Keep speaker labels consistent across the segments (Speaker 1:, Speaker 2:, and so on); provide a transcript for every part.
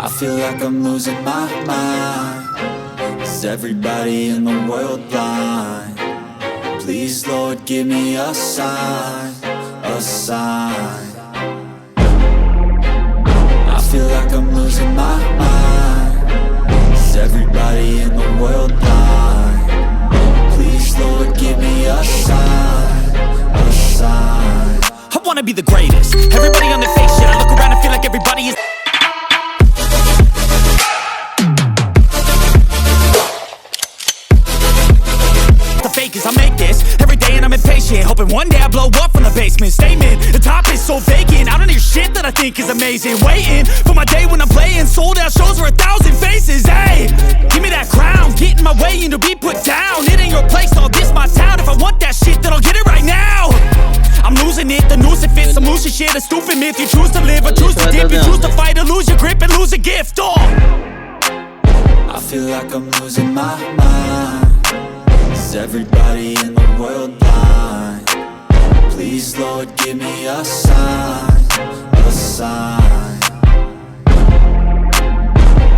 Speaker 1: I feel like I'm losing my mind. Is everybody in the world blind? Please, Lord, give me a sign, a sign. I feel like I'm losing my mind. Is everybody in the world blind? Please, Lord, give me a sign, a sign.
Speaker 2: I wanna be the greatest. Everybody on their fake shit. I look around and feel like everybody is the fakest. I make this every day and I'm impatient, hoping one day I blow up from the basement. Statement, the top is so vacant. I don't hear shit that I think is amazing. Waiting for my day when I'm playing sold out shows for 1,000 faces. Hey, give me that crown, get in my way and to be put down. It ain't your place, all this my town. If I want that shit, then I'll get it right now. I'm losing it, the noose it fits. I'm losing shit, a stupid myth. You choose to live or choose to dip. You choose to fight or lose your grip and lose a gift. Oh,
Speaker 1: I feel like I'm losing my mind. Is everybody in the world blind? Please, Lord, give me a sign, a sign.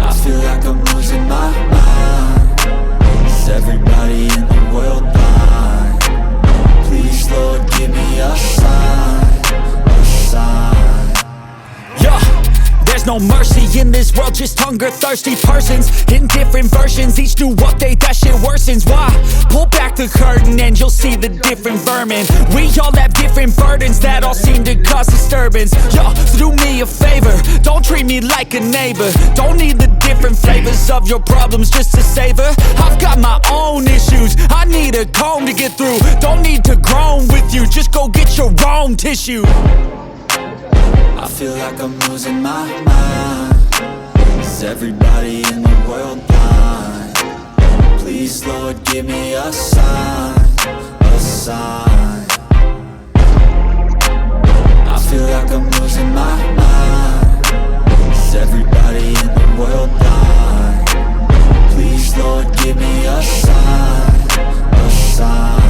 Speaker 1: I feel like I'm losing my mind. Is everybody in the world blind? Please, Lord, give me a sign, a sign.
Speaker 2: yeah. There's no mercy in this world, just hunger-thirsty persons in different versions, each new update, that shit worsens. Why? Pull back the curtain and you'll see the different vermin. We all have different burdens that all seem to cause disturbance. Yo, so do me a favor, don't treat me like a neighbor. Don't need the different flavors of your problems just to savor. I've got my own issues, I need a comb to get through. Don't need to groan with you, just go get your own tissue.
Speaker 1: I feel like I'm losing my mind. Is everybody in the world blind? Please, Lord, give me a sign, a sign. I feel like I'm losing my mind. Is everybody in the world blind? Please, Lord, give me a sign, a sign.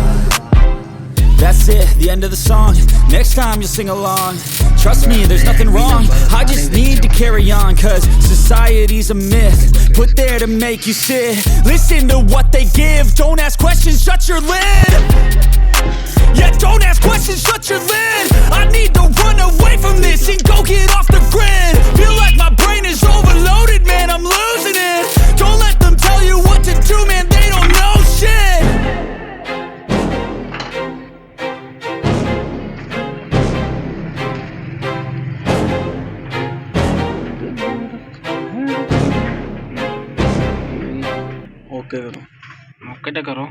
Speaker 2: That's it, the end of the song. Next time you'll sing along. Trust me, there's nothing wrong. I just need to carry on, cause society's a myth put there to make you sit. Listen to what they give. Don't ask questions, shut your lid. Yeah, don't ask questions, shut your lid. I need to run away from this and go get off the grid. Feel like my brain is overloaded, man, I'm losing it. Don't let them tell you what to do, man, they don't know shit.
Speaker 3: Okay करो, okay करो।